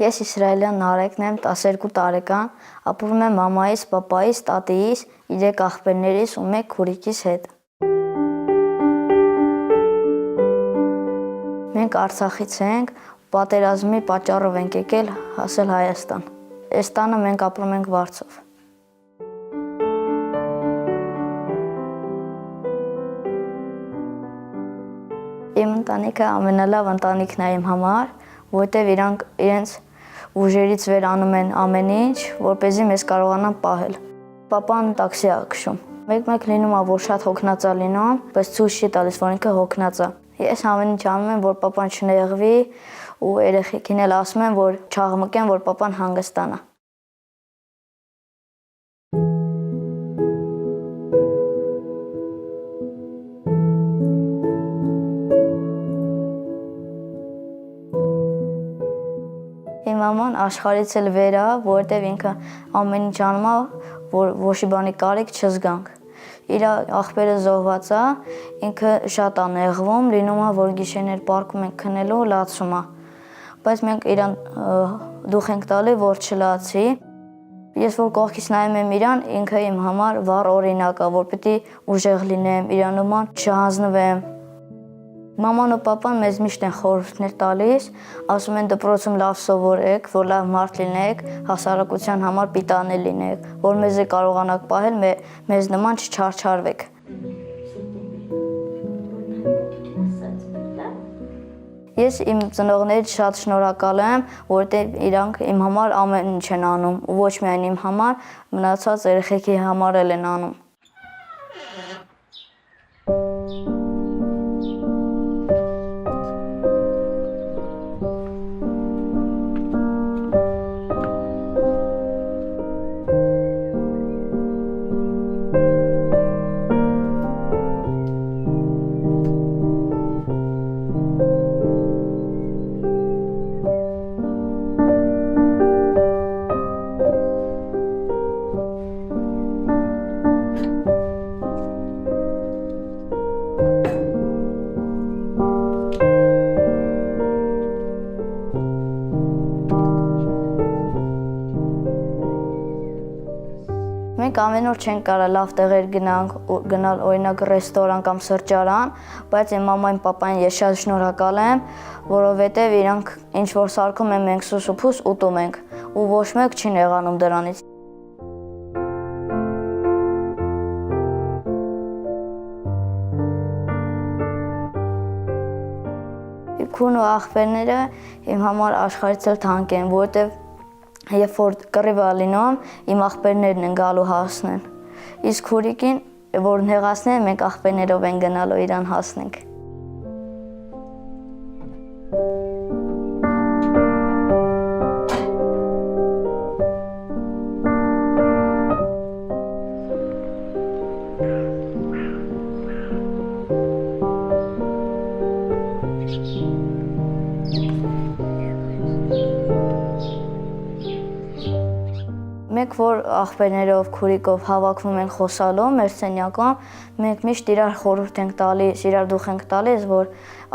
Ես Իսրայելյան Նարեկն եմ, 12 տարեկան, ապրում եմ մամայիս, պապայիս, տատիիս, 3 աղբերներիս ու 1 քուրիկիս հետ։ Մենք Արցախից ենք, պատերազմի պատճառով ենք եկել հասել Հայաստան։ Այս տանը մենք ապրում ենք Վարձով։ Իմ ընտանիքը ամենալավ ընտանիքն է իմ համար, որտեղ իրանք իրենց ուժերից վեր անում են ամեն ինչ, որպեսզի մեզ կարողանան պահել։ Պապան տաքսի է քշում։ Մեկ-մեկ լինում է, որ շատ հոգնած է լինում, բայց ցույց չի տալիս, որ ինքը հոգնած է։ Ես ամեն ինչ անում եմ, որ պապան չնեղվի ու երեխեքին էլ ասում եմ, որ չաղմկեն, որ պապան հանգստանա։ Իմ մաման աշխարհից էլ վեր է, որովհետև ինքը ամեն ինչ անում է, որ ոչի բանի կարիք չզգանք։ Իր աղբերը զոհված է, ինքը շատ է նեղվում, լինում է, որ գիշերներ պարկում ենք քնելու, լացում է։ Բայց մենք իրան դուխ ենք տալի, որ չլացի։ Ես որ կողքից նայում եմ իրան, ինքը իմ համար վառ օրինակ է, որ պիտի ուժեղ լինեմ, իրան նման չհանձնվեմ։ Մաման ու պապան մեզ միշտ են խորհուրդներ տալիս, ասում են դպրոցում լավ սովորեք, որ լավ մարդ լինեք, հասարակության համար պիտանի լինեք, որ մեզ կարողանաք պահել, մեզ նման չչարչարվեք։ Ես իմ ծնողներից շատ շնորհակալ եմ, որովհետև իրանք իմ համար ամեն ինչ են անում, ու ոչ միայն իմ համար, մնացած երեխեքի համար էլ են անում։ Մենք ամեն օր չենք կարող լավ տեղեր գնալ օրինակ ռեստորան կամ սրճարան, բայց իմ մամային, պապային ես շատ շնորհակալ եմ, որովհետև իրանք ինչ որ սարքում են, մենք սուսուփուս ուտում ենք, ու ոչ մեկ չի նեղանում դրանից։ Քուն ու աղբերները իմ համար աշխարհից էլ թանկ են, որովհետև երբ որ կռիվ է լինում, իմ աղբերներն են գալու հասնեն։ Իսկ քուրիկին, որ նեղացնեն, մենք աղբերներով են գնալու իրան հասնենք։ Մենք որ աղբերներով, քուրիկով հավաքվում են խոսալու մեր սենյակում, մենք միշտ իրար խորհուրդ ենք տալիս, իրար դուխ ենք տալիս, որ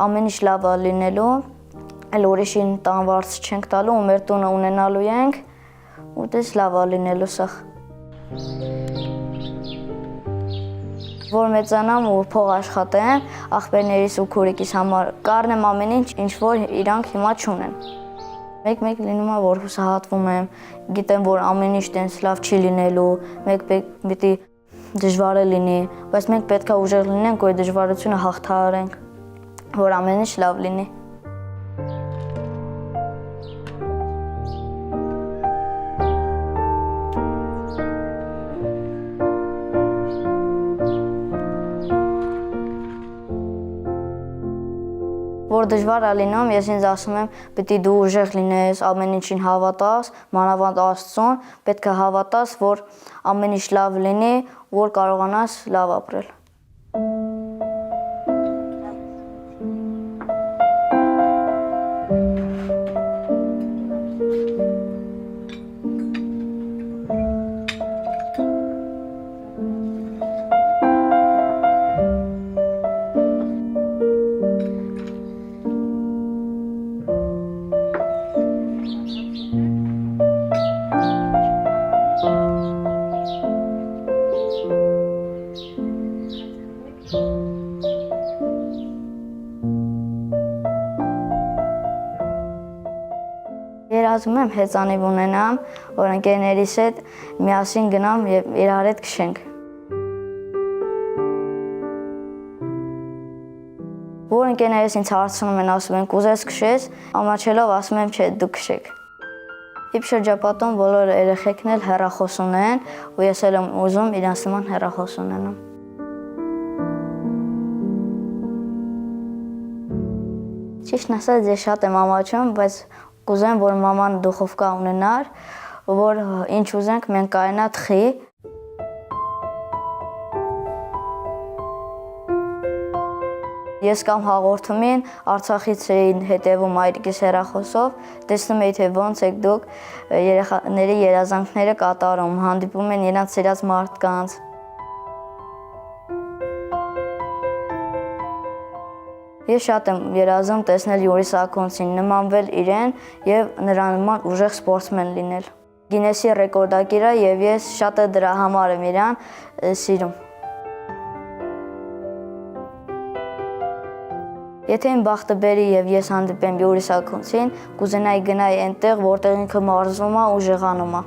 ամեն ինչ լավ է լինելու, այլ ուրիշին տան վարձ չենք տալու ու մեր տունը ունենալու ենք, ու դες լավ է լինելու սա։ Որ մեծանամ ու փող աշխատեմ, աղբերներիս ու քուրիկիս համար կառնեմ ամեն ինչ, ինչ որ իրանք հիմա չունեն։ Մեկ-մեկ լինում է, որ հուսահատվում եմ, գիտեմ, որ ամեն ինչ տենց լավ չի լինելու, մեկ պիտի դժվար է լինի, բայց մենք պետք է ուժեղ լինենք, որ դժվարությունը հաղթահարենք, որ ամեն ինչ լավ լինի։ Որ դժվար է լինում, ես ինձ ասում եմ, պիտի դու ուժեղ լինես, ամեն ինչին հավատաս, մանավանդ Աստծուն, պետք է հավատաս, որ ամեն ինչ լավ լինի, որ կարողանաս լավ ապրել։ ուզում եմ հեծանիվ ունենամ, որ ընկերներիս հետ միասին գնամ եւ իրար հետ քշենք։ Որ ընկերներս ինձ հարցնում են, ասում են՝ «Կուզես քշես», ամաչելով ասում եմ՝ «Չէ, դուք քշեք»։ Իմ շրջապատում բոլոր երեխեքն էլ հեռախոս ունեն, ու ես էլ եմ ուզում իրենց նման հեռախոս ունենամ։ Ճիշտն ասած, ես շատ եմ ամաչում, բայց կուզեմ, որ մաման դուխովկա ունենար, որ ինչ ուզենք մենք կարենա թխի։ Ես կամ հաղորդումին Արցախից էին հետևում այրիկիս հեռախոսով, տեսնում էի, թե ոնց եք դուք երեխաների երազանքները կատարում, հանդիպում են իրենց սիրած մարդկանց։ Ես շատ եմ երազում տեսնել Յուրի Սաքունցին, նմանվել իրեն եւ նրա նման ուժեղ սպորտսմեն լինել։ Գինեսի ռեկորդակիր է եւ ես շատ դրա համար եմ իրան սիրում։ Եթե իմ բախտը բերի եւ ես հանդիպեմ Յուրի Սաքունցին, կուզենայի գնայի այնտեղ, որտեղ ինքը մարզվում է ու ժղանում է։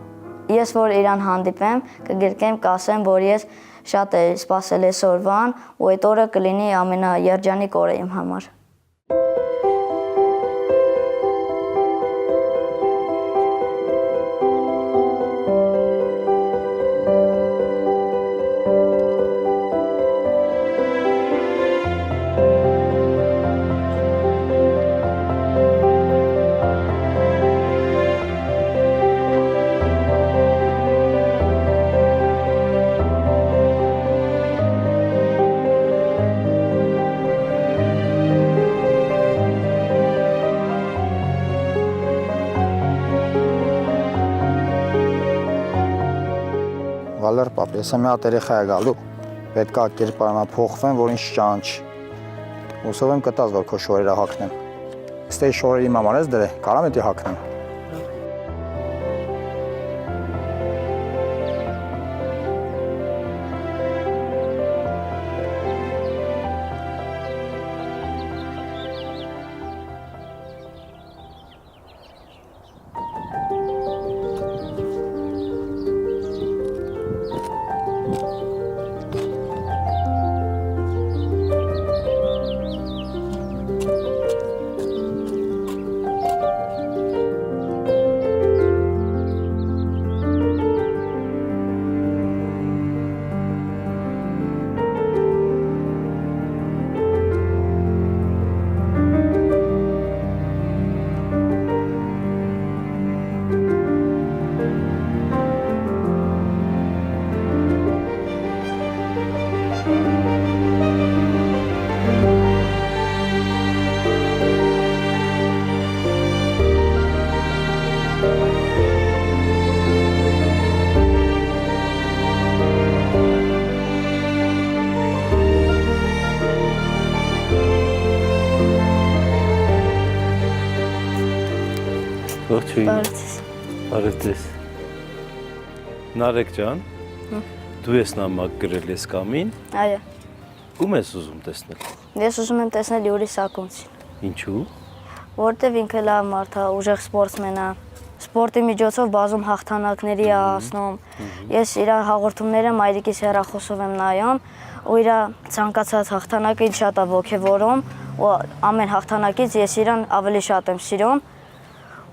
Ես որ իրան հանդիպեմ, կգրկեմ, կասեմ, որ ես շատ եմ սպասել այսօրվան ու այդ օրը կլինի ամենաերջանիկ օրը իմ համար։ Վալեր պապ, ես եմ մի հատ երեխա է գալու, պետք է կերպարանափոխվեմ, որ ինձ չճանաչի։ Հուսով եմ կտաս, որ քո շորերը հագնեմ։ Ստե շորերը իմ համար ես դրե, կարամ էդի հագնեմ։ Բարև Նարեկ ջան, դու ես նամակ գրել ես կամին։ Այո։ Ում ես ուզում տեսնել։ Ես ուզում եմ տեսնել Յուրի Սաքունցին։ Ինչու։ Որտեվ ինքը լավ մարդ է, ուժեղ սպորտսմեն է։ Սպորտի միջոցով բազում հաղթանակների է հասնում։ Ես իր հաղորդումները մայրիկիս հեռախոսով եմ նայում, ու իր ցանկացած հաղթանակը ինձ շատ է ոգևորում, ու ամեն հաղթանակից ես իրան ավելի շատ եմ սիրում։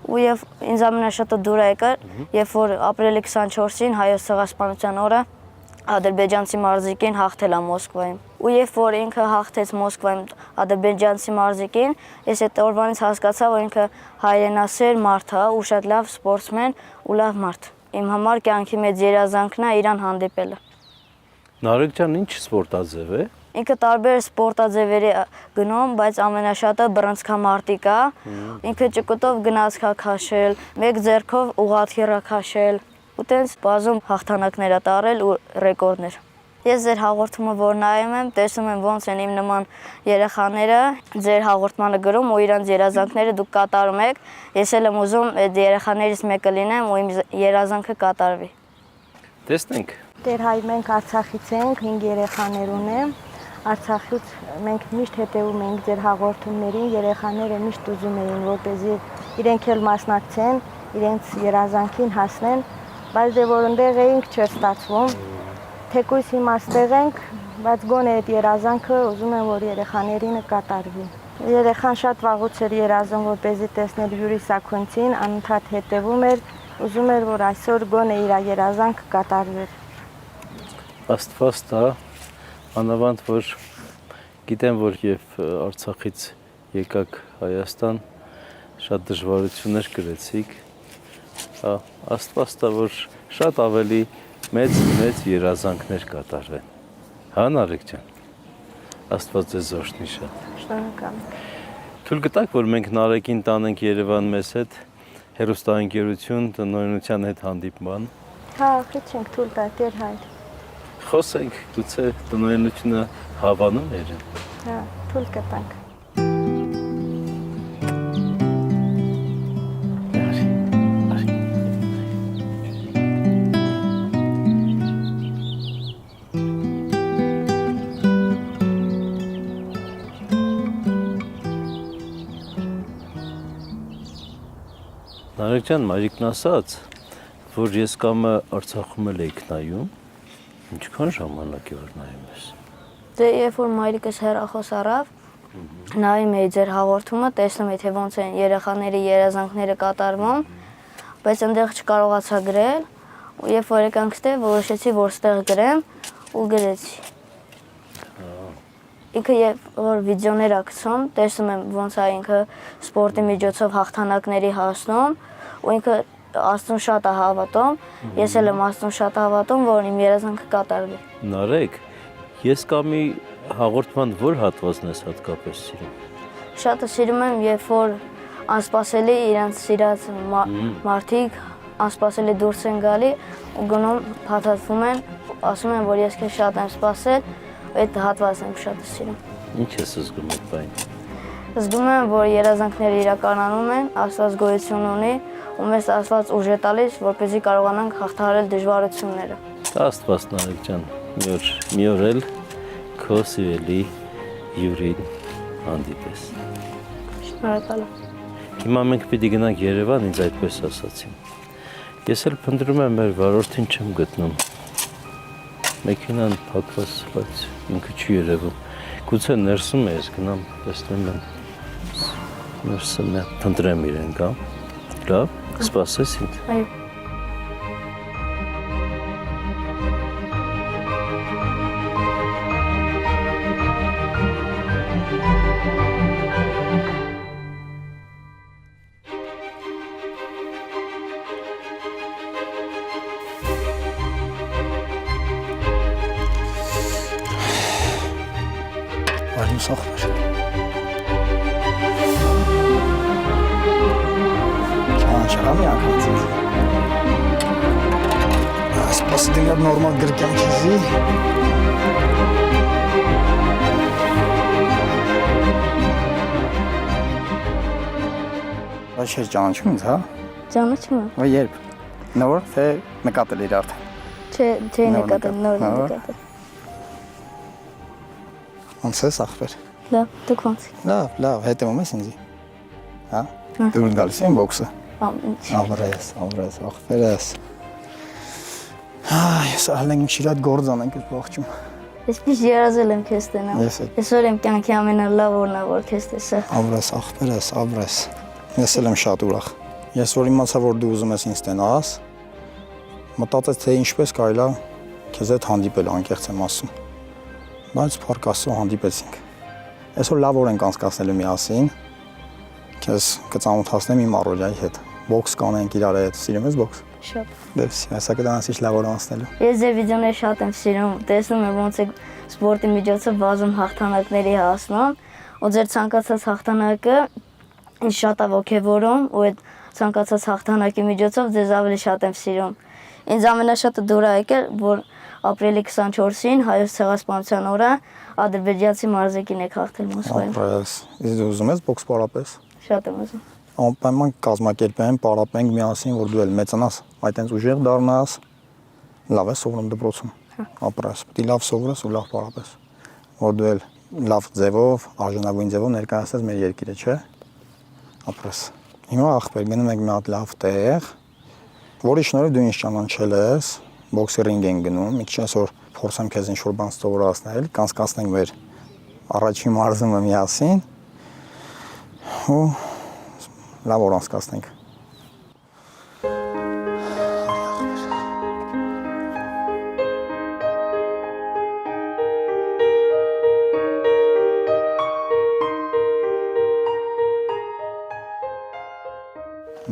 Ու եւ ինձ ամենաշատը դուր է եկել, երբ որ ապրիլի 24-ին հայոց ցեղասպանության օրը ադրբեջանցի մարզիկին հաղթել է Մոսկվայում։ Ու երբ որ ինքը հաղթեց Մոսկվայում ադրբեջանցի մարզիկին, ես այդ օրվանից հասկացա, որ ինքը հայրենասեր մարդ է ու շատ լավ սպորտսմեն ու լավ մարդ։ Իմ համար կյանքի մեծ երազանքն է իրան հանդիպելը։ Նարեկ ջան, ինչ սպորտաձև է։ Ինքը տարբեր սպորտաձևերի գնում, բայց ամենաշատը բռնցքամարտիկ է։ Ինքը ճկուտով գնացք է քաշել, մեկ ձեռքով ուղղաթիռ է քաշել, ու տենց բազում հաղթանակներ է տարել ու ռեկորդներ։ Ես ձեր հաղորդումը որ նայում եմ, տեսնում եմ ոնց են իմ նման երեխաները ձեր հաղորդմանը գրում ու իրանց երազանքները դուք կատարում եք։ Ես էլ եմ ուզում այդ երեխաներից մեկը լինեմ ու իմ երազանքը կատարվի։ Տեսնենք։ Տեր հայ, մենք Արցախից ենք, 5 երեխաներ ունեմ։ Արցախից մենք միշտ հետևում ենք ձեր հաղորդումներին, երեխաները միշտ ուզում էին, որպեսզի իրենք էլ մասնակցեն իրենց երազանքին հասնեն, բայց դե որ ընդեղ էինք չէր ստացվում։ Թեկույս հիմա ստեղ ենք, բայց գոնե այդ երազանքը ուզում եմ որ երեխաներին կատարվի։ Երեխան շատ վաղուց էր երազում, որպեսզի տեսներ Յուրի Սաքունցին, անընդհատ հետևում էր, ուզում էր որ այսօր գոնե իր երազանքը կատարվեր։ Աստված տա, անավանդ որ գիտեմ որ եւ Արցախից եկաք Հայաստան, շատ դժվարություններ կրեցիք։ Աստված տա որ շատ ավելի մեծ երազանքներ կատարվեն։ Հա Նարեկ ջան։ Աստված ձեզ օրհնի շատ։ Շնորհակալ։ Թույլ կտաք որ մենք Նարեկին տանենք Երևան մեզ հետ հեռուստաընկերություն տնօրինության հետ հանդիպման։ Հա, քիչ ենք թույլ տա Տեր հայր։ Խոսենք, գուցե տնօրինությունը հավանում էր։ Հա, թույլ կտանք։ Նարեկ ջան, մայրիկն ասաց, որ ես կամը Արցախում էլ եք նայում, ինչքան ժամանակ է որ նայում ես։ Դե երբ որ մայրիկս հեռախոս առավ, նայում էի ձեր հաղորդումը, տեսնում էի թե ոնց են երեխաների երազանքները կատարվում, բայց այնտեղ չկարողացա գրել, ու երբ որ եկանք ստեղ, որոշեցի որ ստեղ գրեմ ու գրեցի։ Ինքը երբ որ վիդեոներ ակցում, տեսնում եմ ոնց է ինքը սպորտի միջոցով հաղթանակների հասնում, ու ինքը Աստծուն շատ է հավատում, ես էլ եմ Աստծուն շատ հավատում, որ իմ երազանքը կատարվի։ Նարեկ, ես կամի հաղորդման որ հատվածն ես հատկապես սիրում։ Շատը սիրում եմ, երբ որ անսպասելի իրենց սիրած մարդիկ անսպասելի դուրս են գալի ու գնում փաթաթվում են, ասում են, որ ես քեզ շատ եմ սպասել, այդ հատվածն եմ շատ սիրում։ Ինչ ես զգում այդ բանը։ Զգում եմ, որ երազանքները իրականանում են, Աստված գոյություն ունի, ու մեզ Աստված ուժ է տալիս, որպեսզի կարողանանք հաղթահարել դժվարությունները։ Աստված Նարեկ ջան, մի օր էլ քո սիրելի Յուրին հանդիպես։ Շնորհակալ եմ։ Հիմա մենք պիտի գնանք Երևան, ինձ այդպես ասացին։ Ես էլ փնտրում եմ մեր վարորդին չեմ գտնում։ Մեքենան փակված, բայց ինքը չի երևում։ Գուցե ներսում է, ես գնամ, տեսնեմ եմ։ Ներսում է, փնտրեմ իրեն, գա։ Լավ, սպասես ինձ։ Այո։ Այլուս ախպեր։ Չանչարամի ակած ինձ։ Սպասի դինգար նորմալ գրկեմ քեզի։ Բայց չէր ճանաչում ինձ, հա։ Ճանաչում եմ։ Ու երբ։ Նոր թե նկատել իր արդեն։ Չէ, նկատել, նոր նկատել։ Ոնց ես ախպեր։ Լավ, դուք ոնց եք։ Լավ, հետևում ես ինձի։ Հա։ Դու գալիս ես բոքսը։ Ավրես, ախպերես։ Ես ալենք շիրատ գործ անենք ես բողջում։ Ես միշտ երազել եմ քեզ տենալ։ Այսօր եմ կյանքի ամենալավ օրն է, որ քեզ տեսա։ Ավրես, ախպերես, ավրես։ Ես էլ եմ շատ ուրախ։ Ես որ իմացա, որ դու ուզում ես ինձ տենաս, մտածեց թե ինչպես կարելի է քեզ հետ հանդիպել, անկեղծ եմ ասում։ Բայց փառք Աստծո հանդիպեցինք։ Այսօր լավ օր ենք անցկացնելու միասին։ Քեզ կծանոթացնեմ իմ առօրյայի հետ։ Բոքս կանենք իրար հետ։ Սիրում ես բոքս։ Շատ։ Դες, հեսա կդանացի լավ օր անցնելու։ Ես ձեր վիդեոները շատ եմ սիրում, տեսնում եմ ոնց է սպորտի միջոցով բազում հաղթանակների հասնում, ու ձեր ցանկացած հաղթանակը ինձ շատ է ոգևորում, ու այդ ցանկացած հաղթանակի միջոցով ձեզ ավելի շատ եմ սիրում։ Ինձ ամենաշատը դուր է եկել, որ ապրիլի 24-ին հայոց ցեղասպանության օրը ադրբեջանցի մարզիկին եք հաղթել Մոսկվայում։ Ապրես։ Իսկ դու ուզում ես բոքս պարապես։ Շատ եմ ուզում։ Անպայման կազմակերպենք, պարապենք միասին, որ դու էլ մեծանաս, այդ այնց ուժեղ դառնաս։ Լավ է սովորում դպրոցում։ Ապրես, պետք է լավ սովորես ու լավ պարապես։ Որ դու էլ լավ ձևով, արժանավուն ձևով ներկայացնես մեր երկիրը, չէ՞։ Ապրես։ Հիմա ախպեր գնում ենք մի հատ լավ տեղ, որի շնորհիվ դու ինձ ճանաչել ես, բոքսի ռինգ ենք գնում, մի քիչ այսօր փորձեմ քեզ ինչ-որ բան սովորացնել, կանցկացնենք մեր առաջին մարզումը միասին ու լավ օր անցկացնենք։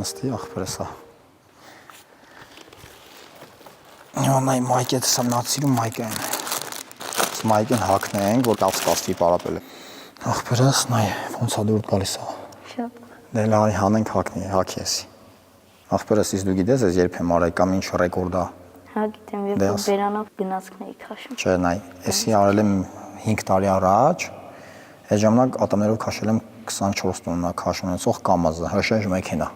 Նստի ախպերս է։ Նայ մայկը դեսամ նացիրում մայկը են։ Մայկն հակնենք, որ լավ ստացվի պարապելը։ Ախպերս նայ ոնց է դուր գալիս է։ Շատ։ Դե լավ հանենք հակնի, հակեսի։ Ախպերս իսկ դու գիտես ես երբ եմ արել կամ ինչ ռեկորդ է։ Հա գիտեմ, երբ որ բերանով գնացքն էի քաշում։ Չէ, նայ, էսի արել եմ 5 տարի առաջ։ Այդ ժամանակ ատամներով քաշել եմ 24 տոննա քաշ ունեցող կամազը, հրշեջ մեքենա։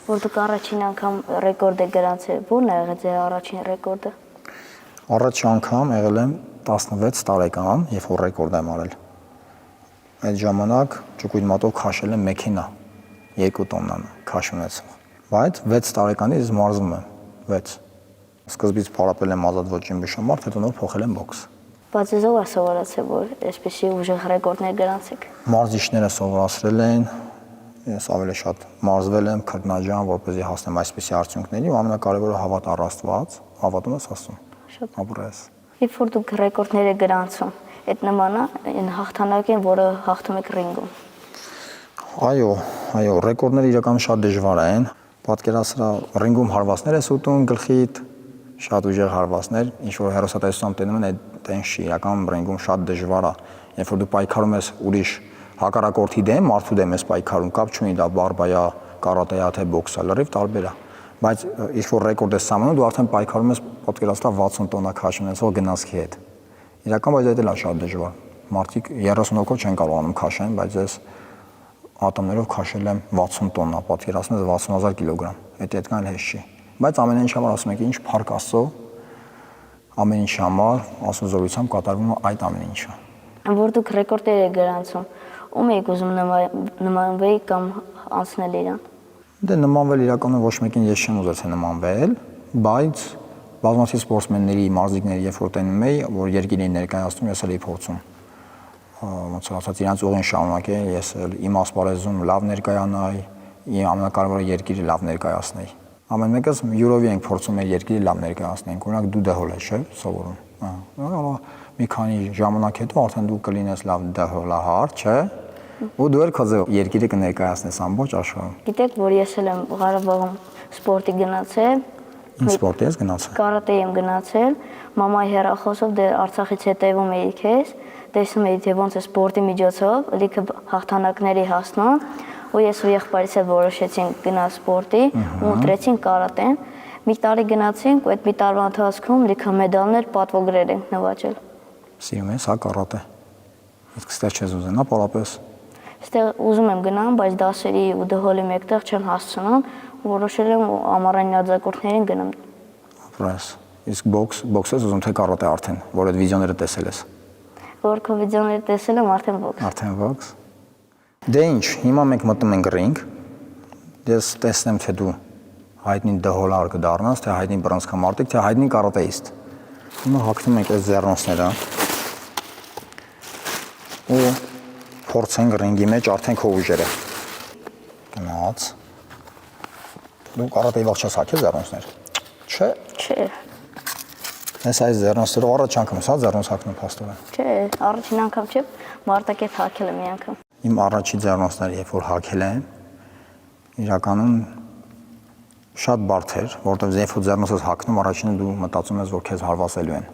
Որ դուք առաջին անգամ ռեկորդ եք գրանցել, ո՞րն է եղել ձեր առաջին ռեկորդը։ Առաջին անգամ եղել եմ 16 տարեկան, երբ որ ռեկորդ եմ արել։ Այդ ժամանակ ճուկույտ մատով քաշել եմ մեքենա 2 տոննան քաշ ունեցող։ Բայց 6 տարեկանից մարզվում եմ, 6։ Սկզբից փարապել եմ ազատ ոճին բշամարտ, հետո նոր փոխել եմ բոքս։ Բայց ով է սովորացել, որ այսպեսի ուժեղ ռեկորդներ գրանցեք։ Մարզիչները սովորացրել են, ես ավելի շատ մարզվել եմ քրտնաջան, որպեսզի հասնեմ այսպիսի արդյունքների, ու ամենակարևորը հավատ առ Աստված, հավատում ես Աստծուն։ Շատ ապրես։ Երբ որ դուք ռեկորդներ եք գրանցում, այդ նման է այն հաղթանակին, որը հաղթում եք ռինգում։ Այո, ռեկորդները իրականում շատ դժվար են։ Պատկերացրա ռինգում հարվածներ ես ուտում գլխիդ, շատ ուժեղ հարվածներ, ինչ որ հերոսատեսությամբ տենում են, այդ չի, իրականում ռինգում շատ դժվար է։ Երբ որ դու պայքարում ես ուրիշ հակառակորդի դեմ, մարդու դեմ ես պայքարում, կապ չունի դա բարբայա, կարատեա թե բոքսա, լրիվ տարբեր է։ Բայց ինչ որ ռեկորդ ես սահմանում, դու արդեն պայքարում ես պատկերացրա 60 տոննա քաշ ունեցող գնացքի հետ։ Իրական բայց դա էլ է շատ դժվար։ Մարդիկ 30 հոգով չեն կարողանում քաշեն, բայց ես ատամներով քաշել եմ 60 տոննա, պատկերացնես 60000 կիլոգրամ։ Դա այդքան հեշտ չի։ Բայց ամեն ինչ համար ասում եք, ինչ փառք Աստծո, ամեն ինչ համար Աստծո զորությամբ կատարվում է այդ ամեն ինչը։ Որ դուք ռեկորդներ եք գրանցում, ում եք ուզում նմանվել կամ անցնել իրան։ Դե նմանվել իրականում ոչ մեկին ես չեմ ուզեցել նմանվել, բայց բազմաթիվ սպորտսմենների, մարզիկների երբ որ տենում էի, որ երկիր էին ներկայացնում, ես էլ էի փորձում։ Ոնց ասած, իրանց ուղին շարունակել, ես էլ իմ ասպարեզում լավ ներկայանայի, իմ ամենակարևորը երկիրը լավ ներկայացնեի։ Ամեն մեկս յուրովի ենք փորձում մեր երկիրը լավ ներկայացնենք, օրինակ դու դահոլ ես, չէ՞, սովորում։ Մի քանի ժամանակ հետո արդեն դու կլինես լավ դահոլահար, չէ՞։ Ու դու էլ քո երկիրը կներկայացնես ամբողջ աշխարհում։ Գիտեք, որ ես էլ եմ Ղարաբաղում սպորտի գնացել։ Ինչ սպորտի ես գնացել։ Կարատե եմ գնացել, մամայի հեռախոսով դե Արցախից հետևում էի քեզ, տեսնում էի թե ոնց է սպորտի միջոցով լիքը հաղթանակների հասնում, ու ես ու եղբայրս էլ որոշեցինք գնալ սպորտի ու ընտրեցինք կարատեն։ Մի տարի գնացինք ու այդ մի տարվա ընթացքում լիքը մեդալներ, պատվոգրեր ենք նվաճել։ Սիրում ես հա կարատե։ Իսկ ստեղ չես ուզենա պարապես։ Այստեղ ուզում եմ գնամ, բայց դասերի ու դհոլի մեկտեղ չեմ հասցնում, որոշել եմ ամառային արձակուրդներին գնամ։ Ապրես։ Իսկ բոքսես ուզում թե կարատե արդեն, որ այդ վիդեոները տեսել ես։ Որ քո վիդեոները տեսել եմ, արդեն բոքս։ Արդեն բոքս։ Դե ինչ, հիմա մենք մտնում ենք ռինգ։ Ես տեսնեմ թե դու հայտնի դհոլար կդառնաս, թե հայտնի բռնցքամարտիկ, թե հայտնի կարատեիստ։ Հիմա հագնում ենք այս ձեռնոցները։ Ու փորձենք ռինգի մեջ արդեն քո ուժերը։ Գնաց։ Դու կարատեի վաղ չես հագել ձեռնոցներ։ Չէ։ Չէ։ Ես այս ձեռնոցներով առաջ անգամ սա ձեռնոց հագնում փաստորեն։ Չէ, առաջին անգամ չէ, մարտակետ հագել եմ մի անգամ։ Իմ առաջի ձեռնոցները երբ որ հագել եմ, իրականում շատ բարդ էր, որովհետև երբ որ ձեռնոցս հագնում, առաջինը դու մտածում ես, որ քեզ հարվածելու են։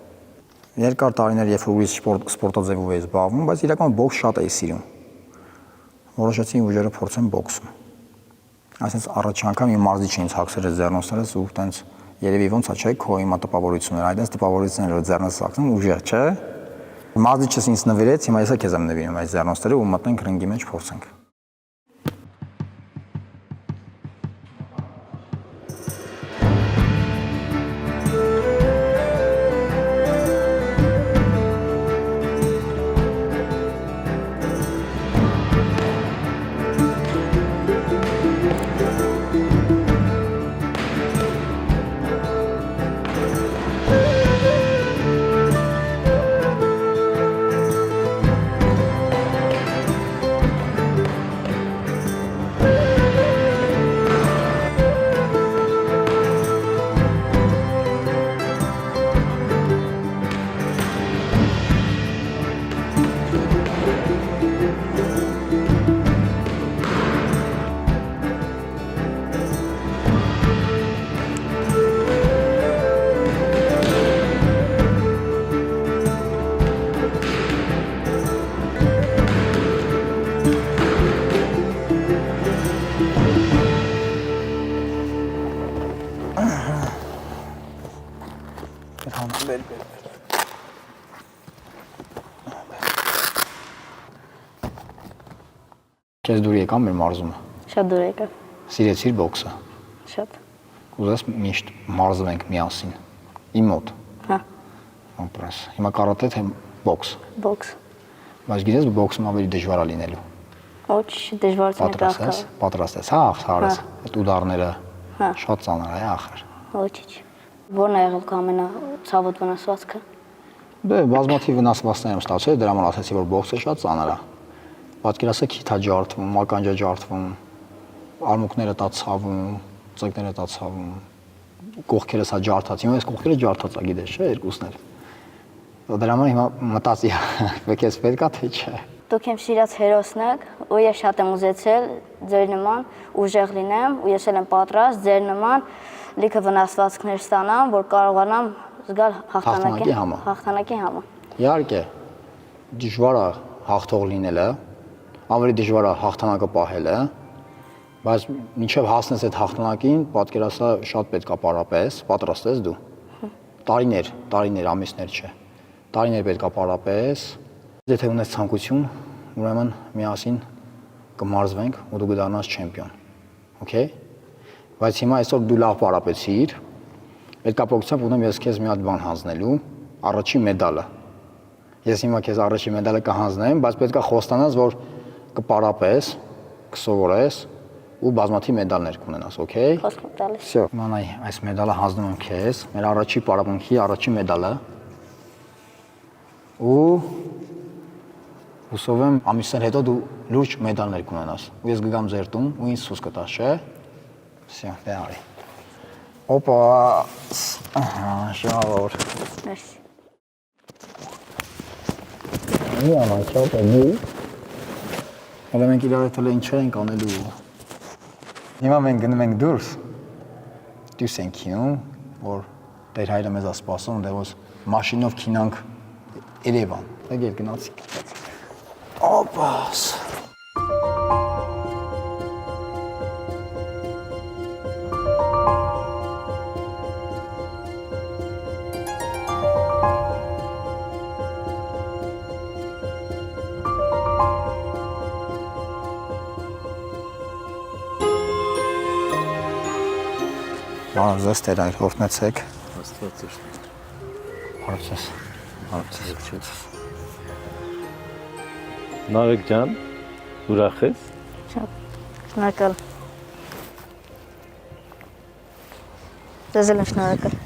Երկար տարիներ երբ որ ուրիշ սպորտաձևով էի զբաղվում, բայց իրականում բոքս շատ էի սիրում։ Որոշեցի ուժերը փորձեմ բոքսում։ Այսինքն առաջի անգամ իմ մարզիչը ինձ հագցրել էր ձեռնոցներս ու տենց երևի ոնց է, չէ, քո հիմա տպավորությունները, այդպես տպավորությունները որ ձեռնոցս հագնում ուժեղ, չէ։ Մարզիչս ինձ նվիրեց, հիմա ես քեզ եմ նվիրում այս ձեռնոցները ու մտնենք ռինգի մեջ փորձենք։ Քեզ դուր եկան մեր մարզումը։ Շատ դուր եկա։ Սիրեցիր բոքսը։ Շատ։ Կուզես միշտ մարզվենք միասին։ Իմ մոտ։ Հա, Ապրես։ Հիմա կարատե թե բոքս։ բոքս։ Բայց գիտես բոքսում ավելի դժվար է լինելու։ Ոչ դժվարություն է Պատրաստ ես։ կախքը։ Պատրաստ ես, հա, հարես։ Հա։ Այդ ուդարները Հա։ շատ ծանր է, ախր։ Ոչինչ։ Որն է եղել քո ամենացավոտ վնասվածքը։ Դե բազմաթիվ վնասվածքներ եմ ստացել, դրա համար ասացի, որ բոքսը շատ ծանր է։ Պատկերացրեք քիթա ջարդվում, ականջա ջարդվում, արմունկները տա ցավում, ծնկները տա ցավում, կողքերս հա ջարդած, հիմա այս կողքերը ջարդած է, գիտես, չէ, երկուսն էլ։ Դրա համար հիմա մտածի, եկես պետքա թե չէ։ Դուք իմ սիրած հերոսն եք, ու ես շատ եմ ուզեցել ձեր նման ուժեղ լինեմ, ու ես էլ եմ պատրաստ ձեր նման լիքը վնասվածքներ ստանամ, որ կարողանամ զգալ Հաղթանակի համը։ հաղթանակի համը։ Իհարկե, դժվար է հաղթող լինելը, ավելի դժվար է հաղթանակը պահելը, բայց մինչև հասնես այդ հաղթանակին, պատկերացրա շատ պետքա պարապես, պատրաստ ես դու։ Տարիներ, ամիսներ չէ։ Տարիներ պետքա պարապես։ Եթե ունես ցանկություն, ուրեմն միասին կմարզվենք ու դու կդառնաս չեմպիոն։ Okay։ Բայց հիմա այսօր դու լավ պարապեցիր, այդ կապակցությամբ ունեմ ես քեզ մի հատ բան հանձնելու, առաջին մեդալը։ Ես հիմա քեզ առաջին մեդալը կհանձնեմ, բայց պետքա խոստանաս, որ կպարապես, կսովորես ու բազմաթիվ մեդալներ կունենաս, okay։ Խոսք եմ տալիս։ Всё, մանայ, այս մեդալը հանձնում եմ քեզ, մեր առաջի պարապմունքի առաջին մեդալը։ Ու հուսով եմ ամիսներ հետո դու լուրջ մեդալներ կունենաս։ Ու ես կգամ ձեր տուն ու ինձ ցույց կտաս, չէ՞։ Всё, դե արի։ Օպա, ահա, շնորհավոր։ Մերսի։ Միանա, շատ է դու։ Հələ մենք իրար հետ հələ ինչեր ենք անելու։ Հիմա մենք գնում ենք դուրս։ Դուրս ենք քինում, որ Տեր հայրը մեզ է սպասում, դե որ մաշինով քինանք Երևան։ Եկել գնացինք։ Օպաս։ Բարոզես Տեր այր, հովտնեցեք։ Աստված է։ Բարոզես։ Բարոզես։ Նարեկ ջան, ուրախ ես։ Շատ շնորհակալ։ Ձեզ էլ եմ շնորհակալ։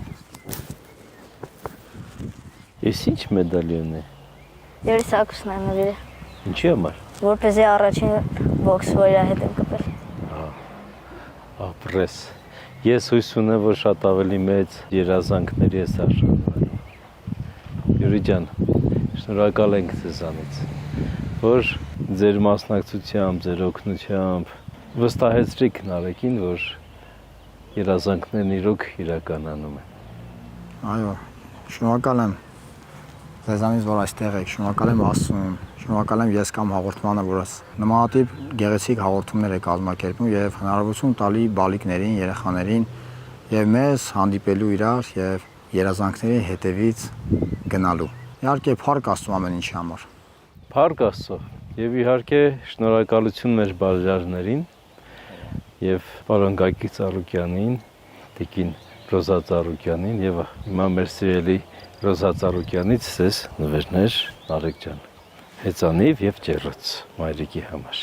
Ես ինչ մեդալիոն է։ Երես ակուսն եմ նվիրել, Ինչի համար։ որպեսզի առաջին բոքս վայրի հետ եմ կպել։ Ապրես։ Ես հույս ունեմ, որ շատ ավելի մեծ երազանքների ես արժանանում։ Յուրի ջան, շնորհակալ ենք ձեզանից, որ ձեր մասնակցությամբ, ձեր օգնությամբ վստահեցրիք Նարեկին, որ երազանքներն իրոք իրականանում են։ Այո, շնորհակալ եմ ձեզանից, որ այստեղ եք, շնորհակալ եմ Աստծուն, շնորհակալ եմ ես կամ հաղորդմանը, որ նմանատիպ գեղեցիկ հաղորդումներ եք կազմակերպում եւ հնարավորություն տալի բալիկներին, երեխաներին եւ մեզ հանդիպելու իրար եւ երազանքների հետևից գնալու։ Իհարկե, փառք Աստծո ամեն ինչի համար։ Փառք Աստծո եւ իհարկե շնորհակալություն մեր բարերարներին եւ պարոն Գագիկ Ծառուկյանին, Տիկին Ռոզա Ծառուկյանին եւ հիմա մեր սիրելի Ռոզա Ծառուկյանից ցես նվերներ Նարեկ ջան։ Հեծանիվ եւ ջեռոց մայրիկի համար։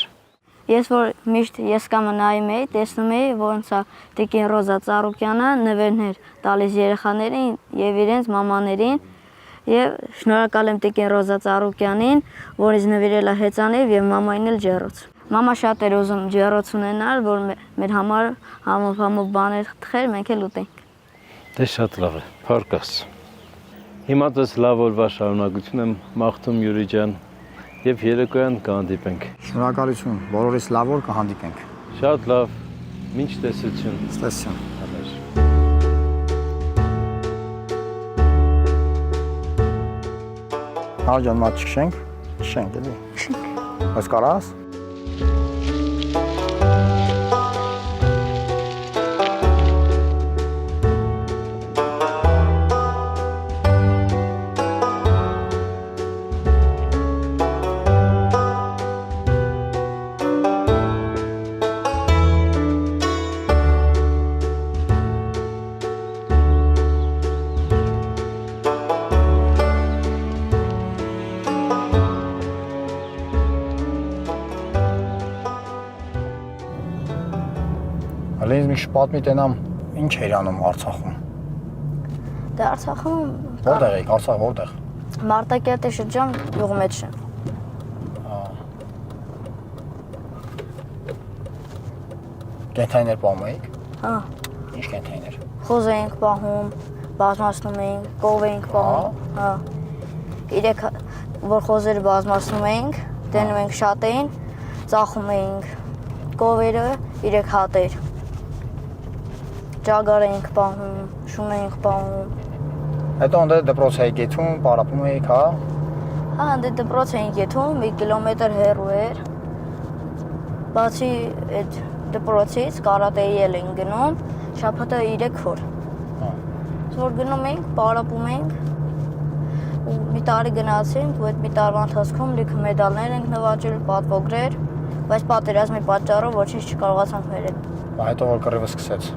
Ես որ միշտ ես կամ նայում էի, տեսնում էի, որ ինձ Տիկին Ռոզա Ծառուկյանը նվերներ տալիս երեխաներին եւ իրենց մամաներին եւ շնորհակալ եմ Տիկին Ռոզա Ծառուկյանին, որ ինձ նվիրել է հեծանիվ եւ մամային էլ ջեռոց։ Մամա շատ էր ուզում ջեռոց ունենալ, որ մեր համար համով բաներ թխեր, մենք էլ ուտենք։ Դե շատ լավ է, փառք Աստծո։ Հիմա դες լավ օրվա շարունակություն եմ մաղթում Յուրի ջան եւ երեկոյան կհանդիպենք։ Շնորհակալություն, բոլորիս լավ օր կհանդիպենք։ Շատ լավ, մինչ տեսություն։ Ստեսություն։ Ջան, մատ չշենք, էլի։ Բայց կարաս։ ինձ մի պատմի տենամ ինչ էր անում Արցախում։ Դե Արցախում Որտեղ եք, Արցախ որտեղ։ Մարտակերտի շրջան յուղի մեջ է։ Կենթայիներ պահում էիք։ Հա, Ինչ կենթայիներ։ խոզ էինք պահում, բազմացնում էինք, կով էինք պահում, հա։ Իրեք որ խոզերը բազմացնում էինք, դնում էինք շատեին, ծախում էինք կովերը, 3 հատեր։ Ճագար էինք պահում, շուն էինք պահում։ Հետո ընդ դպրոց էիք գեթում, պարապում էիք, հա։ Հա, դե դպրոց էինք եթում, 1 կիլոմետր հեռու էր։ Բացի այդ դպրոցից կարատեի էլ էինք գնում, շաբաթը 3 օր։ Որ գնում էինք, պարապում էինք, ու մի տարի գնացինք, ու այդ մի տարվա ընթացքում լիքը մեդալներ ենք նվաճել, պատվոգրեր, բայց պատերազմի պատճառով ոչինչ չկարողացանք վերել։ Հետո որ կռիվը սկսեց։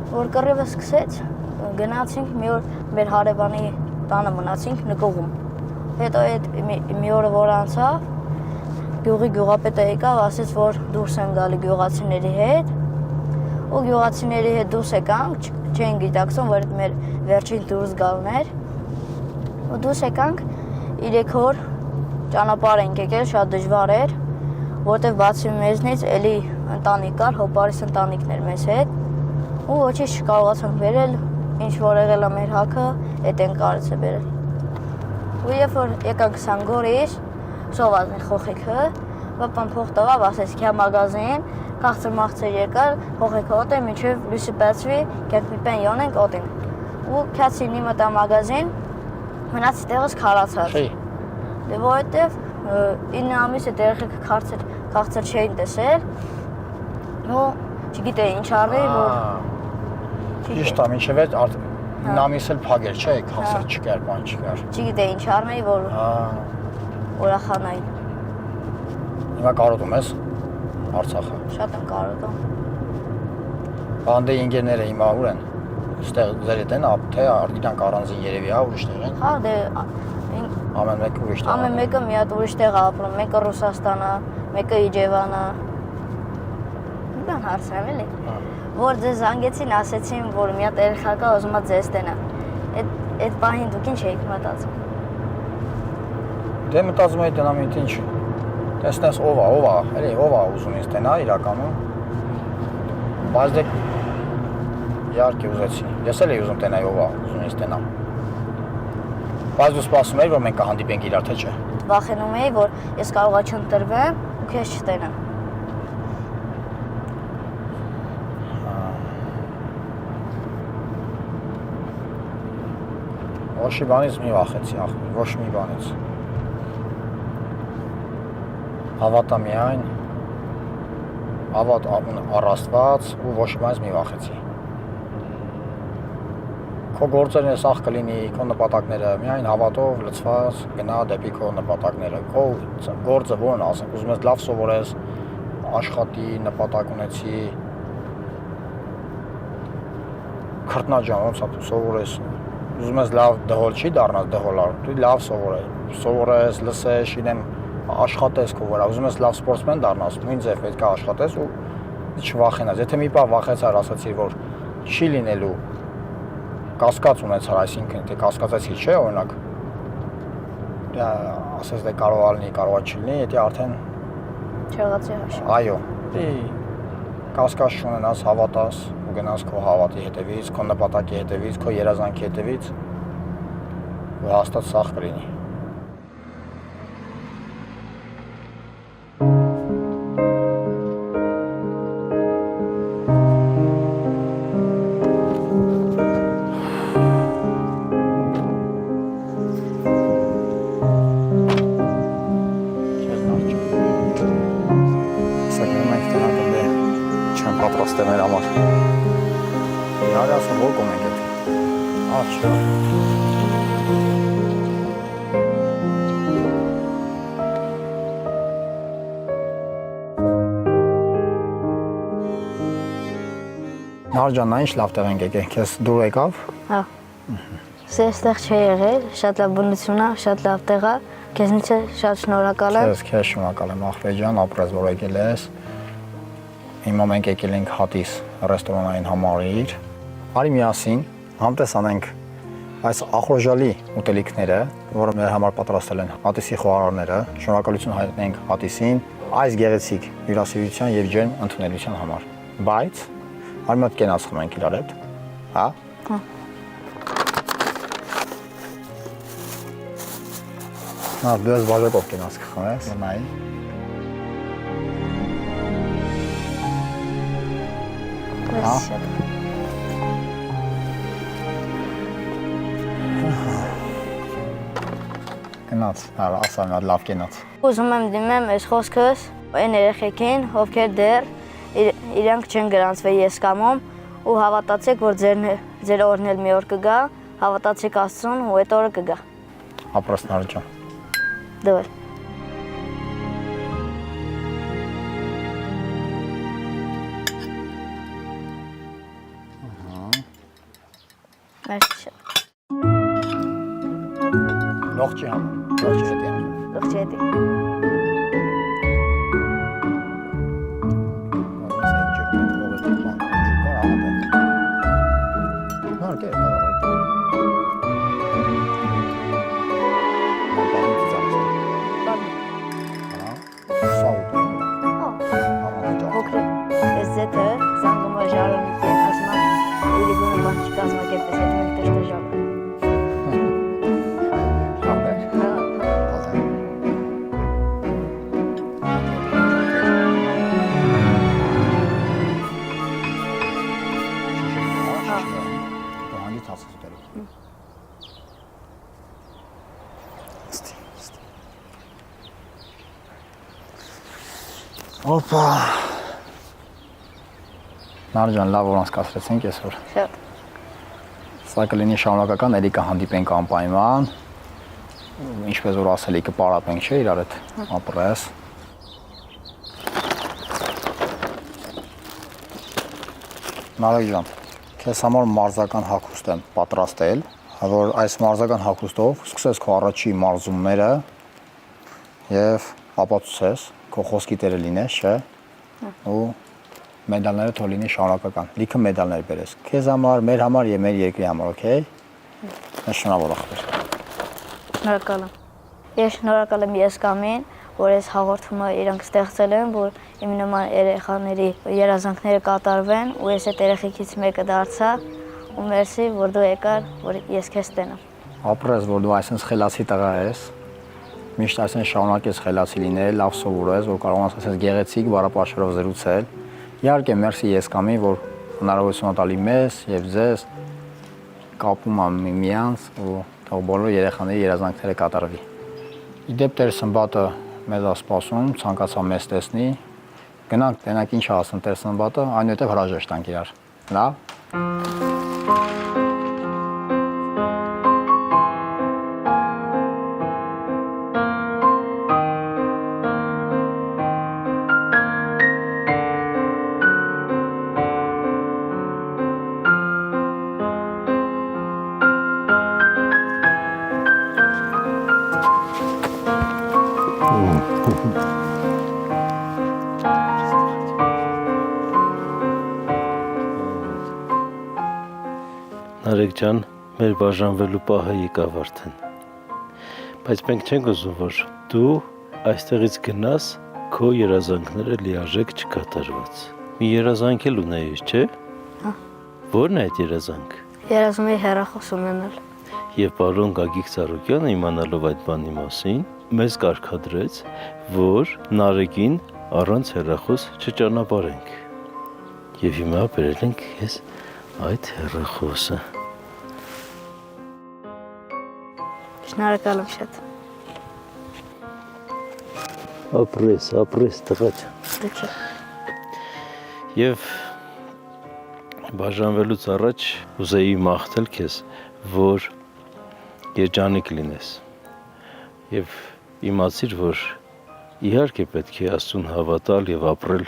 Որ կռիվը սկսեց, գնացինք մի օր մեր հարևանի տանը մնացինք նկողում։ Հետո այդ մի օրը որ անցավ, գյուղի գյուղապետը եկավ, ասեց, որ դուրս են գալի գյուղացիների հետ, ու գյուղացիների հետ դուրս եկանք, չեն գիտակցում, որ մեր վերջին դուրս գալն էր, ու դուրս եկանք 3 օր ճանապարհ ենք եկել, շատ դժվար էր, որտեղ բացի մեզնից էլի ընտանիք կար, հոպարիս ընտանիքներ մեզ հետ, ու ոչինչ չկարողացանք վերել, ինչ որ եղել է մեր հաքը, այդ են կարծը բերել։ Ու երբ որ եկանք Սանգորից, սոված մի խոխիկը, պապան փող տվավ, ասեց քյա մագազին, քաղցր-մաղցր եկար, խոխիկը օտեն, մինչև լույսը բացվի, կյանք մի պեն յոնենք օտենք։ Ու քյացին իմը տա մագազին, մնացի տեղս քարացած։ Դե որովհետև 9 ամիս այդ երեխեքը քաղցր չէին տեսել, ու չգիտեի ինչ արվի, որ Ճիշտ է, մինչև այդ 9 ամիս էլ փագեր, չէ, քաղցր չկար, բան չկար։ չգիտեի ինչ արմեի, որ ուրախանայի։ Հիմա կարոտում ես Արցախը։ Շատ եմ կարոտում։ Բանդե ինգերները հիմա ուր են։ Այստեղ ձեր հետ են, թե իրանք առանձին երևի, հա, ուրիշտեղ են։ Հա, դե Ամեն մեկը ուրիշտեղ։ ամեն մեկը մի հատ ուրիշ տեղ ապրում, մեկը Ռուսաստանը, մեկը Իջևանը։ Բան հարցրեմ էլի։ Որ ձեզ զանգեցին, ասեցին, որ մի հատ երեխա կա, ուզում է ձեզ տենա։ Այդ պահին դուք ինչ էիք մտածում։ Դե մտածում էի տնամ ինչ։ Տեսնես ով է, էլի ով է ուզում ինձ տենա իրականում։ Բայց դե իհարկե ուզեցի։ Ես էլ էի ուզում տենայի ով է ուզում ինձ տենա։ Բայց դու սպասում էի, որ մենք կհանդիպենք իրար, թե չէ։ Վախենում էի, որ ես կարողա չընտրվեմ ու քեզ չտենամ։ Ոչ մի բանից մի վախեցի, ախր, ոչ մի բանից։ Հավատա միայն, հավատ առաստված ու ոչ մի բանից մի վախեցի։ Քո գործերն է սաղ կլինի, քո նպատակները միայն հավատով լցված գնա դեպի քո նպատակները։ Քո գործը ո՞րն ասենք, ուզում ես լավ սովորես, աշխատի, նպատակ ունեցի։ Քրտնաջան, ոնց է դու սովորես։ Ուզում ես լավ դհոլ չի դառնաս դհոլար, դու լավ սովորես, լսես, ինեմ աշխատես քո վրա, ուզում ես լավ սպորտսմեն դառնաս, նույն ձև պետք է աշխատես ու չվախենաս։ Եթե մի բան վախեցար, ասացի, որ չի լինելու, կասկած ունեցար, այսինքն թե կասկածեցի, չէ, օրինակ։ Դա ասես դե կարող է լինի, կարող է չլինի, եթե արդեն Չեղացի հաշիվ։ այո, կասկած չունենաս, հավատաս ու գնաս քո հավատի հետևից, քո նպատակի հետևից, քո երազանքի հետևից ու հաստատ սաղ կլինի։ Պատրաստել համար։ Իհարկե ասում որ կոմենք էդ։ Աչ։ Նարջան, նա ինչ լավ տեղ ենք եկել, քեզ դուր եկավ։ Հա։ Ստեղ չի եղել, շատ լավ բնություն է, շատ լավ տեղ է, քեզնից շատ շնորհակալ եմ։ Քեզ շնորհակալ եմ, ախպեր ջան, ապրես որ եկել ես։ Հիմա մենք եկել ենք Հատիս ռեստորանային համալիր։ Արի միասին համտես անենք այս ախորժալի ուտելիքները, որը մեր համար պատրաստել են Հատիսի խոհարարները։ Շնորհակալություն հայտնենք Հատիսին այս գեղեցիկ հյուրասիրության եւ ջերմ ընդունելության համար։ Բայց արի մոտ կենաց խմենք իրար հետ, հա։ Նա դու ես բաժակով կենաց կխմես, նայի։ Կենաց, ասա մի հատ լավ կենաց։ Ուզում եմ դիմեմ այս խոսքս այն երեխեքին, ովքեր դեռ իրանք չեն գրանցվել եսկամում ու հավատացեք, որ ձեր օրն էլ մի օր կգա, հավատացեք Աստծուն ու այդ օրը կգա։ Ապրես Նարեկ ջան։ Դուր։ Merci շատ։ Լողջի համար, լողջի հետ եմ։ Լողջի հետ։ Օպա։ Նարեկ ջան, լավ որ անցկացրեցինք այսօր։ Շատ։ Սա կլինի շարունակական, էլի կհանդիպենք անպայման։ Ինչպես որ ասելի կպարապենք, չէ, իրար հետ ապրես։ Նարեկ ջան, քեզ համար մարզական հագուստ եմ պատրաստել, որ այս մարզական հագուստով սկսես քո առաջի մարզումները եւ ապացուցես քո խոսքի տերը լինես, չէ՞։ Ու մեդալները թող լինի շարունակական։ Լիքը մեդալներ բերես։ Քեզ համար, մեր համար եւ մեր երկրի համար, օքեյ։ Շնորհավոր ախպեր։ Շնորհակալ եմ։ Ես շնորհակալ եմ եսկամին, որ այս հաղորդումը իրանք ստեղծել են, որ իմ նման երեխաների երազանքները կատարվեն, ու ես այդ երեխեքից մեկը դարձա, ու մերսի, որ դու եկար, որ ես քեզ տենամ։ Ապրես, որ դու այսպես խելացի տղա ես։ Միշտ այսպես շարունակես խելացի լինել, լավ սովորես, որ կարողանաս այսպես գեղեցիկ բառապաշարով զրուցել։ Իհարկե, մերսի եսկամին, որ հնարավորություն տալի մեզ եւ ձեզ կապում միմյանց ու թող բոլոր երեխաների երազանքները կատարվի։ Իդեպ Տեր Սմբատը մեզ է սպասում, ցանկացա մեզ տեսնի։ Գնանք, տենակ ինչ ասում Տեր Սմբատը, այնուհետև հրաժեշտ տանք իրար։ Լավ։ Նարեկ ջան, մեր բաժանվելու պահը եկավ արդեն։ Բայց մենք չենք ուզում, որ դու այստեղից գնաս քո երազանքները լիարժեք չկատարված։ Մի երազանք էլ ունեիր, չէ՞։ Հա։ Ո՞րն է այդ երազանք։ Երազում էի հեռախոս ունենալ։ Եվ պարոն Գագիկ Ծառուկյանը իմանալով այդ բանի մասին, մեզ կարգադրեց, որ Նարեկին առանց հեռախոս չճանապարհենք։ Եվ հիմա բերել ենք քեզ այդ հեռախոսը։ Շնորհակալ եմ շատ։ Ապրես տղա ջան։ Եվ բաժանվելուց առաջ ուզեի մաղթել քեզ, որ երջանիկ լինես եւ իմացիր, որ իհարկե պետք է Աստծուն հավատալ եւ ապրել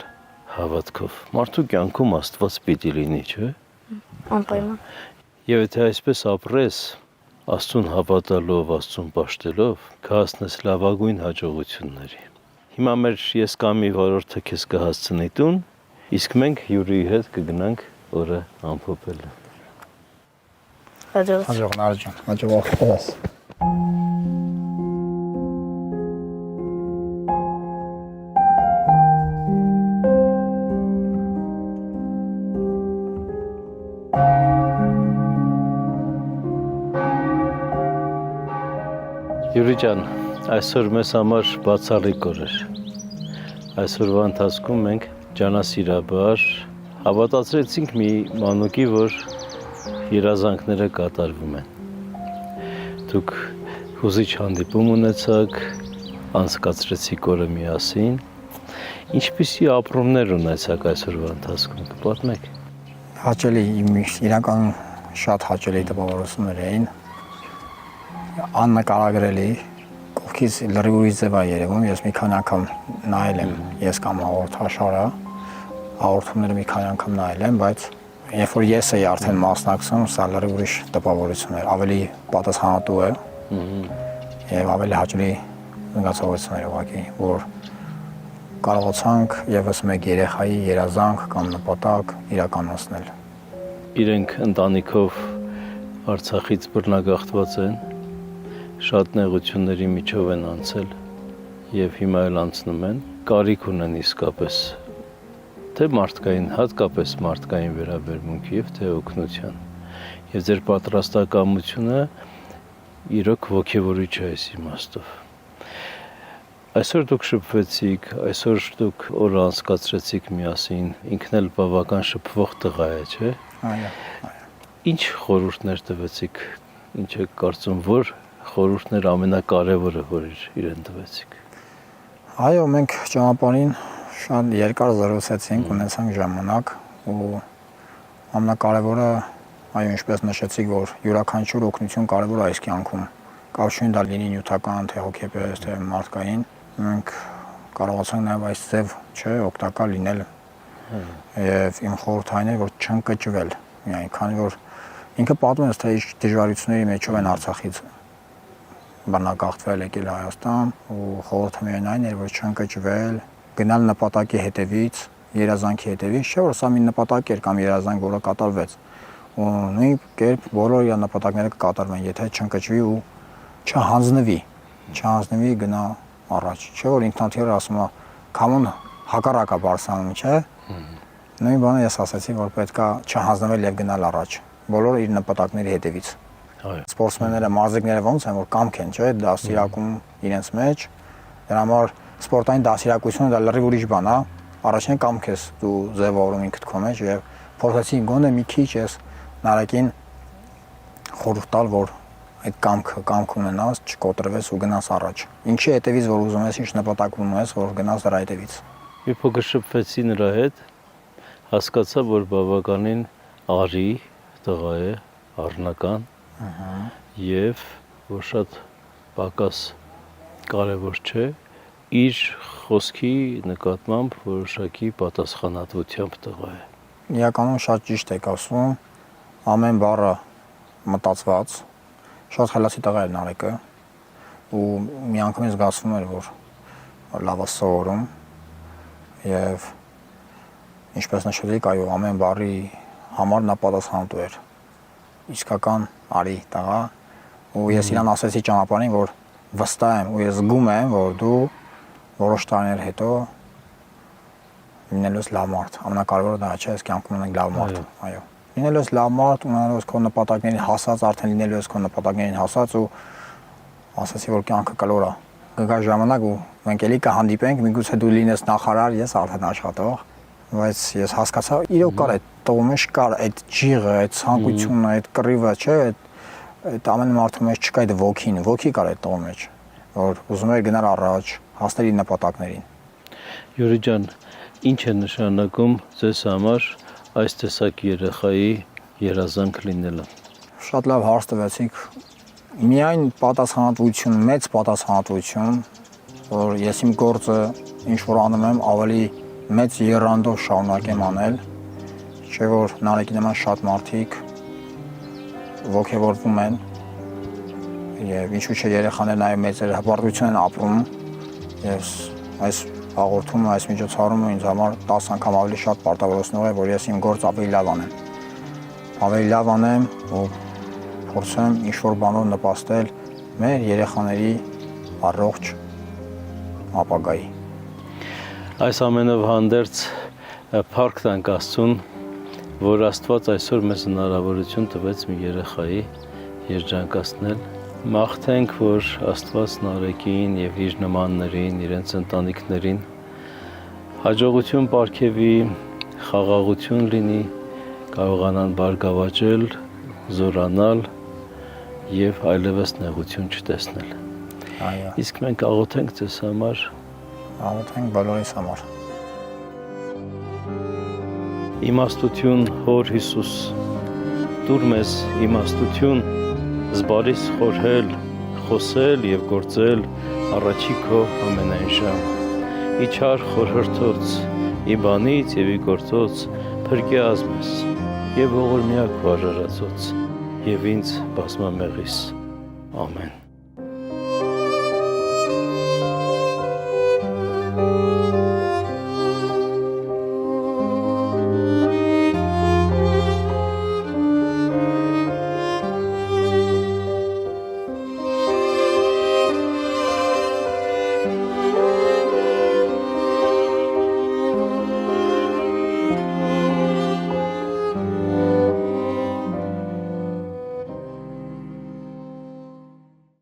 հավատքով։ Մարդու կյանքում Աստված պիտի լինի, չէ՞։ Անպայման։ Եվ եթե այսպես ապրես, Աստծուն հավատալով, Աստծուն պաշտելով, կհասնես լավագույն հաջողությունների։ Հիմա մեր եսկամի վարորդը քեզ կհասցնի տուն Իսկ մենք Յուրիի հետ կգնանք օրը ամփոփել։ Հաջողություն։ Հաջողն Արաջան, հաջողությունս։ Յուրի ջան, այսօր մեզ համար բացառիկ օր էր։ Այսօրվա ընթացքում մենք ջանասիրաբար հավատացրեցինք մի մանուկի, որ երազանքները կատարվում են։ Դուք հուզիչ հանդիպում ունեցաք, անցկացրեցիք օրը միասին։ Ինչպիսի ապրումներ ունեցաք այսօրվա ընթացքում, կպատմեք։ Հաճելի, իրական շատ հաճելի տպավորություններ էին։ Աննկարագրելի, կողքից լրիվ ձև է երևում, ես մի քանի անգամ նայել եմ, ես կամ հաղորդաշարը, հաղորդումները մի քանի անգամ նայել եմ, բայց երբ որ ես էի արդեն մասնակցում, սա լրիվ ուրիշ տպավորություն էր, ավելի պատասխանատու է եւ ավելի հաճելի զգացողություն էր ուղղակի, որ կարողացանք եւս մեկ երեխայի երազանք կամ նպատակ իրականացնել։ Իրենք ընտանիքով Արցախից բռնագաղթված են, շատ նեղությունների միջով են անցել եւ հիմա էլ անցնում են, կարիք ունեն իսկապես թե մարդկային, հատկապես մարդկային վերաբերմունքի եւ թե օգնության։ Եվ ձեր պատրաստակամությունը իրոք ոգևորիչ է այս իմաստով։ Այսօր դուք շփվեցիք, այսօր դուք օրը անցկացրեցիք միասին, ինքն էլ բավական շփվող տղա է, չէ՞։ Այո։ Ինչ խորհուրդներ տվեցիք, ինչ եք կարծում, որ խորհուրդներ ամենակարևորը, որ իրեն տվեցիք։ Այո, մենք ճանապարհին շատ երկար զրուցեցինք, ունեցանք ժամանակ ու ամենակարևորը, այո, ինչպես նշեցիք, որ յուրաքանչյուր օգնություն կարևոր է այս կյանքում։ Կապ դա լինի նյութական, թե հոգեբեզ, թե մարդկային, մենք կարողացանք նաև այս ձև, չէ, օգտակար լինել։ Եվ իմ խորհուրդային է, որ չընկճվել, միայն քանի որ ինքը պատմում է, թե ինչ դժվարությունների մեջով են Արցախից բռնագաղթվել եկել Հայաստան ու խորհուրդը միայն այն էր, որ չընկճվել, գնալ նպատակի հետևից, երազանքի հետևից, չէ՞ որ սա մի նպատակ էր կամ երազանք, որը կատարվեց։ Ու նույն կերպ բոլոր իր նպատակները կկատարվեն, եթե չընկճվի ու չհանձնվի գնա առաջ, չէ՞ որ ինքնաթիռը ասում է, «Քամուն հակառակը բարձրանում», չէ՞։ Նույն բանը ես ասացի, որ պետքա չհանձնվել եւ գնալ առաջ, բոլորը իր նպատակների հետևից։ Սպորտսմենները, մարզիկները ոնց են, որ կամք են, չէ՞, դաստիարակում իրենց մեջ, դրա համար սպորտային դաստիարակությունը դա լրիվ ուրիշ բան է, առաջին կամք ես դու ձևավորում ինքդ քո մեջ եւ փորձեցի գոնե մի քիչ ես Նարեկին խորհուրդ տալ, որ այդ կամք ունենաս, չկոտրվես ու գնաս առաջ։ Ինչի հետևից որ ուզում ես, ինչ նպատակ ունես, որ գնաս դրա հետևից։ Մի փոքր շփվեցի նրա հետ, հասկացա, որ բավականին արի տղա է, առնական, եւ որ շատ պակաս կարևոր չէ, իր խոսքի նկատմամբ որոշակի պատասխանատվությամբ տղա է։ Իրականում շատ ճիշտ եք ասում, ամեն բառը մտածված, շատ խելացի տղա էր Նարեկը ու մի անգամ զգացվում էր, որ լավ է սովորում եւ ինչպես նշեցիք, այո, ամեն բառի համար նա պատասխանատու էր։ Իսկական արի տղա ու ես իրան ասեցի ճանապարհին, որ վստահ եմ ու ես զգում եմ, որ դու որոշ տարիներ հետո լինելու ես լավ մարդ, ամենակարևորը դա չէ, ես կյանքում ունենք լավ մարդ, այո։ Լինելու ես լավ մարդ, ունենալու ես քո նպատակներին հասած, արդեն լինելու ես քո նպատակներին հասած ու ասացի, որ կյանքը կլոր է։ Կգա ժամանակ ու մենք էլի կհանդիպենք, միգուցե դու լինես նախարար, ես արդեն աշխատող, բայց ես հասկացա, իրոք կար այդ տողու մեջ կար այդ ջիղը, այդ ցանկությունը, այդ կռիվը, չէ, այդ ամեն մարդու մեջ չկա այդ ոգի կար այդ տողու մեջ, որ ուզում էր գնալ առաջ, հասնել իր նպատակներին։ Յուրի ջան, ինչ է նշանակում ձեզ համար այս տեսակ երեխայի երազանք լինելը։ Շատ լավ հարց տվեցիք։ Միայն պատասխանատվություն, մեծ պատասխանատվություն, որ ես իմ գործը ինչ որ անում եմ, ավելի մեծ եռանդով շարունակեմ անել, չէ որ Նարեկի նման շատ մարդիկ ոգևորվում են եւ ինչու՞ չէ երեխաներ նաեւ մեծ հպարտություն են ապրում։ Ես այս հաղորդումը, այս միջոցառումը ինձ համար 10 անգամ ավելի շատ պարտավորեցնող է, որ ես իմ գործ ավելի լավ անեմ։ Ավելի լավ անեմ ու փորձեմ ինչ-որ բանով նպաստել մեր երեխաների առողջ ապագայի։ Այս ամենով հանդերձ փառք տանք Աստծուն, որ Աստված այսօր մեզ հնարավորություն տվեց մի երեխայի երջանկացնել։ Մաղթենք, որ Աստված Նարեկին եւ իր նմաններին, իրենց ընտանիքներին հաջողություն պարգևի, խաղաղություն լինի, կարողանան բարգավաճել, զորանալ եւ այլևս նեղություն չտեսնել։ Այո, Իսկ մենք աղոթենք ձեզ համար, աղոթենք բոլորիս համար։ իմաստություն Հոր Հիսուս, տուր մեզ իմաստություն, զբարիս խորհել, խոսել եւ գործել առաջի քո ամենայն ժամ։ Իչար խորհրդոց, ի բանից եւ ի գործոց փրկեազ մեզ եւ ողորմյակ վարարացոց եւ ինձ բազմամեղիս։ Ամեն։